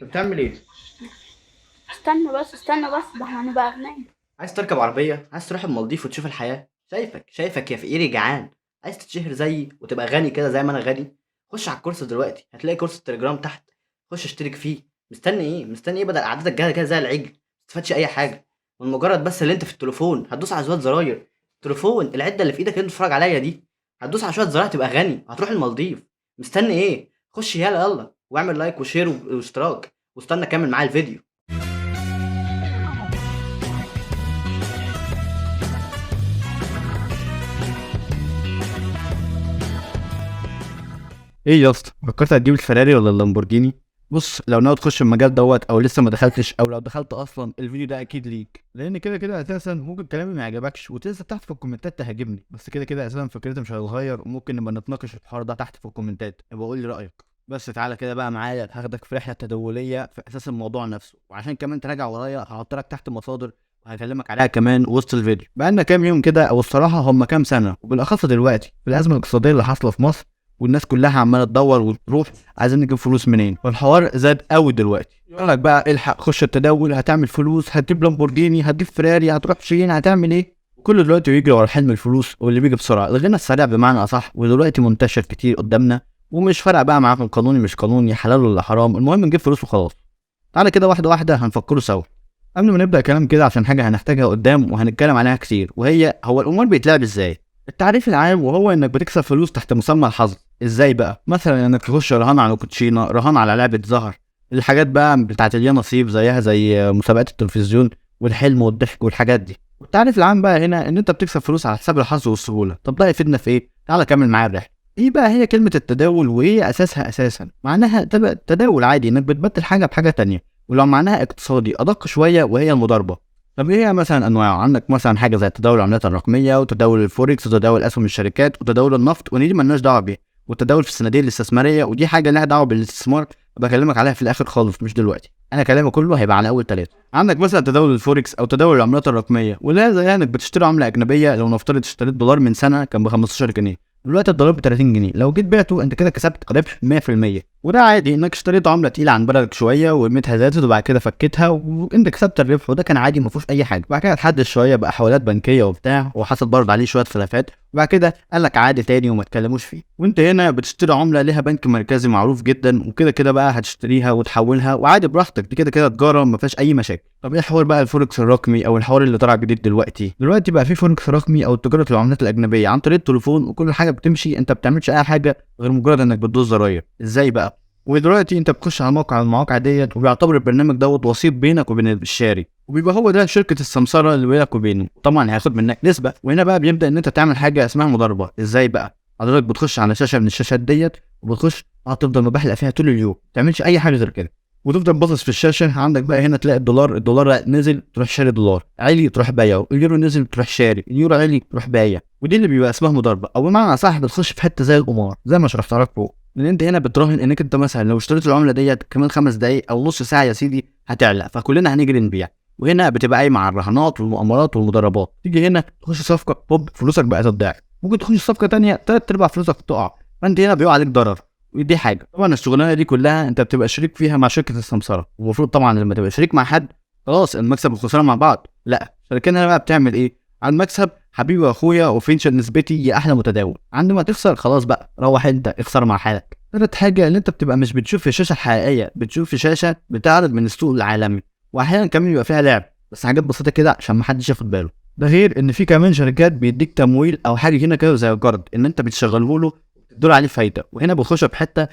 انت بتعمل ايه؟ استنى بس ده احنا هنبقى أغنياء. عايز تركب عربيه؟ عايز تروح المالديف وتشوف الحياه؟ شايفك يا فقيري جعان. عايز تتشهر زيي وتبقى غني كده زي ما انا غني؟ خش على الكورس دلوقتي، هتلاقي كورس التليجرام تحت. خش اشترك فيه. مستني ايه بدل قعدتك جايه كده زي العجل؟ ما تستفادش اي حاجه. من مجرد بس اللي انت في التليفون هتدوس على شويه زراير. التليفون العده اللي في ايدك اللي انت بتتفرج عليا دي، هتدوس على شويه زراير تبقى غني، هتروح المالديف. مستني ايه؟ خش يلا واعمل لايك وشير واشتراك، واستنى كمل معايا الفيديو. ايه يا اسطى، فكرت هتجيب الفراري ولا اللامبورجيني؟ بص، لو ناوي تخش المجال دوت او لسه ما دخلتش، او لو دخلت اصلا الفيديو ده اكيد ليك، لان كده كده اساسا ممكن كلامي ما يعجبكش وتنزل تحت في الكومنتات تهاجمني، بس كده كده اساسا فكرتي مش هتتغير، وممكن نبقى نتناقش في الحوار ده تحت في الكومنتات، يبقى قول لي رايك. بس تعالى كده بقى معايا، هاخدك في رحله تدوليه في اساس الموضوع نفسه، وعشان كمان تراجع ورايا هحط لك تحت مصادر وهكلمك عليها كمان وسط الفيديو. بقالنا كام يوم كده، او الصراحه هم كام سنه، وبالاخص دلوقتي في الازمه الاقتصاديه اللي حاصله في مصر، والناس كلها عماله تدور وتروح عايزين نجيب فلوس منين، والحوار زاد قوي دلوقتي. يقول لك بقى الحق خش التداول، هتعمل فلوس، هتجيب لامبورجيني، هتجيب فراري، هتروح شين، هتعمل ايه؟ كله دلوقتي بيجري ورا حلم الفلوس واللي بيجي بسرعه، الغنى السريع بمعنى اصح، ودلوقتي منتشر كتير قدامنا، ومش فارقه بقى معاكم قانوني مش قانوني، حلال ولا حرام، المهم نجيب فلوس وخلاص. تعالى كده واحده واحده هنفكروا سوا. قبل ما نبدا كلام كده، عشان حاجه هنحتاجها قدام وهنتكلم عليها كتير، وهي هو الامور بيتلعب ازاي. التعريف العام، وهو انك بتكسب فلوس تحت مسمى الحظ. ازاي بقى؟ مثلا انك تخش رهان على كوتشينه، رهان على لعبه زهر، الحاجات بقى بتاعت اليا نصيب زيها زي مسابقات التلفزيون والحلم والضحك والحاجات دي. والتعريف العام بقى هنا ان انت بتكسب فلوس على حساب الحظ والسهوله. طب ده يفيدنا في ايه؟ تعالى كمل معايا الرحله. ايه بقى هي كلمه التداول، وايه اساسها؟ اساسا معناها تداول عادي، انك بتبدل حاجه بحاجه تانية، ولو معناها اقتصادي ادق شويه وهي المضاربه. طب ايه هي مثلا انواع؟ عندك مثلا حاجه زي تداول العملات الرقميه، وتداول الفوركس، وتداول اسهم الشركات، وتداول النفط، ودي مالناش دعوه بيها، والتداول في الصناديق الاستثماريه، ودي حاجه لها دعوه بالاستثمار، بكلمك عليها في الاخر خالص مش دلوقتي، انا كلامي كله هيبقى على اول ثلاثه. عندك مثلا تداول الفوركس او تداول العملات الرقميه، ولا زي انك بتشتري عمله اجنبيه. لو نفترض اشتريت دولار من سنه كان ب 15 جنيه، دلوقتي الدولار ب 30 جنيه، لو جيت بعته انت كده كسبت ربح 100%. وده عادي، انك اشتريت عمله تقيله عن بلدك شويه وقيمتها زادت، وبعد كده فكيتها وانت كسبت الربح، وده كان عادي ما فيهوش اي حاجه. بعد كده اتحدث شويه بقى حوالات بنكيه وبتاع، وحصل برضه عليه شويه خلافات، وبعد كده قال لك عادي تاني وما تكلموش فيه. وانت هنا بتشتري عمله ليها بنك مركزي معروف جدا، وكده كده بقى هتشتريها وتحولها وعادي براحتك، دي كده كده تجاره ما فيهاش اي مشاكل. طب ايه حوار بقى الفوركس الرقمي، او الحوار اللي طلع جديد دلوقتي بقى في فوركس رقمي او تجاره العملات الاجنبيه عن طريق التليفون، وكل حاجه بتمشي، انت بتعملش اي حاجه غير مجرد انك بتدوس زراير. ازاي بقى؟ ودلوقتي انت بتخش على موقع من المواقع ديت، وبيعتبر البرنامج دوت وسيط بينك وبين الشاري، وبيبقى هو ده شركه السمسره اللي بينك وبينه، طبعا هياخد منك نسبه. وهنا بقى بيبدا ان انت تعمل حاجه اسمها مضاربه. ازاي بقى؟ حضرتك بتخش على شاشه من الشاشات ديت، وبتخش هتفضل مبحلق فيها طول اليوم، ما تعملش اي حاجه غير كده، وتفضل باصص في الشاشه. عندك بقى هنا تلاقي الدولار نزل تروح شاري دولار، عالي تروح بايعه، اليورو نزل تروح شاري، اليورو عالي تروح بايع، ودي اللي بيبقى اسمها مضاربه، او بمعنى صح بتخش في حته زي القمار زي ما شرحت لك فوق. لان انت هنا بتراهن انك انت مثلا لو اشتريت العمله ديت كمان 5 دقايق او نص ساعه يا سيدي هتعلى، فكلنا هنجري نبيع. وهنا بتبقى قايمه على الرهانات والمؤامرات والمضاربات. تيجي هنا تخش صفقه، هوب فلوسك بقت الضعف. ممكن تخش صفقه تانية تلات ارباع فلوسك تقع، فانت هنا بيقع عليك ضرر. ودي حاجه طبعا الشغلانه دي كلها انت بتبقى شريك فيها مع شركه السمسره، والمفروض طبعا لما تبقى شريك مع حد خلاص المكسب والخساره مع بعض. لا، شركتنا بقى بتعمل ايه؟ على المكسب حبيبي واخويا وفين نسبتي يا احلى متداول، عندما تخسر خلاص بقى روح انت اخسر مع حالك. تالت حاجه ان انت بتبقى مش بتشوف في الشاشه الحقيقيه، بتشوف في شاشه بتعرض من السوق العالمي، واحيانا كمان يبقى فيها لعب بس حاجات بسيطه كده عشان ما حدش ياخد باله. ده غير ان في كمان شركات بيديك تمويل او حاجه هنا كده زي الجرد، ان انت بتشغله له وتدور عليه فايده، وهنا بخش بحته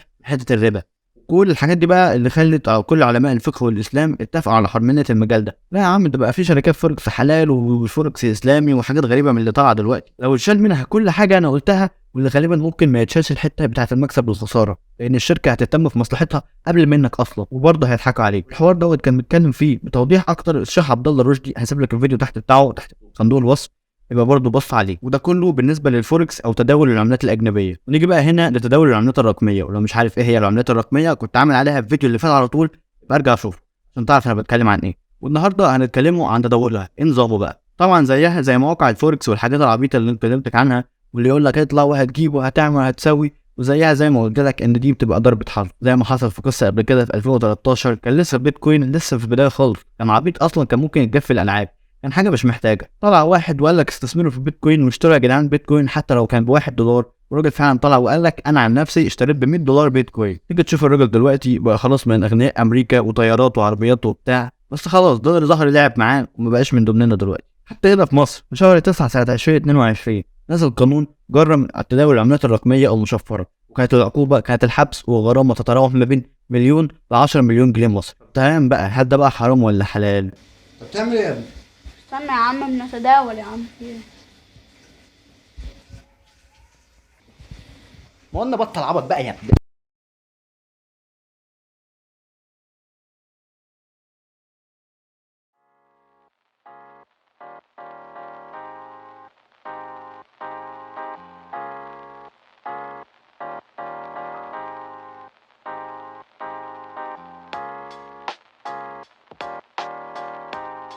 الربا. كل الحاجات دي بقى اللي خلت او كل علماء الفقه والاسلام اتفقوا على حرمانيه المجال ده. لا يا عم، ده بقى في شركات فوركس حلال وفوركس اسلامي وحاجات غريبه من اللي طالعه دلوقتي، لو اتشال منها كل حاجه انا قلتها، واللي غالبا ممكن ما يتشالش الحته بتاعه المكسب والخساره، لان الشركه هتهتم في مصلحتها قبل منك اصلا، وبرضه هيضحكوا عليك. الحوار دوت كان متكلم فيه بتوضيح اكتر الشيخ عبد الله الرشدي، هسيب لك الفيديو تحت بتاعه تحت صندوق الوصف، يبقى برضه بص عليه. وده كله بالنسبه للفوركس او تداول العملات الاجنبيه. ونيجي بقى هنا لتداول العملات الرقميه، ولو مش عارف ايه هي العملات الرقميه كنت عامل عليها الفيديو اللي فات على طول، يبقى ارجع شوفه عشان تعرف انا بتكلم عن ايه. والنهارده هنتكلموا عن تداولها، ايه نظامه بقى. طبعا زيها زي مواقع الفوركس والحاجات العبيطه اللي اتكلمتك عنها، واللي يقول لك اطلع وهتجيب وهتعمل وهتسوي، وزيها زي ما قلت لك ان دي بتبقى ضربه حظ، زي ما حصل في قصه قبل كده في 2013. كان لسه البيتكوين لسه في البدايه خالص، كان عبيط اصلا، كان ممكن يتقفل الالعاب، كان حاجه مش محتاجه. طلع واحد وقال لك استثمروا في البيتكوين واشتروا يا جدعان بيتكوين حتى لو كان ب1 دولار، والراجل فعلا طلع وقال لك انا عن نفسي اشتريت ب100 دولار بيتكوين. تيجي تشوف الراجل دلوقتي بقى خلاص من اغنياء امريكا وطيارات وعربيات وبتاع، بس خلاص دولار ظهر لعب معاه ومبقاش من ضمننا دلوقتي. حتى هنا في مصر في شهر 9 سنه 2022 نزل قانون جرم تداول العملات الرقميه او المشفره، وكانت العقوبه كانت الحبس وغرامه تتراوح ما بين مليون ل 10 مليون جنيه مصري. تمام بقى، هل ده بقى حرام ولا حلال؟ طب بتعمل ايه يا ابني؟ استنى يا عم بنتداول يا عم في ايه؟ ما قلنا بطل عبط بقى يا ابني.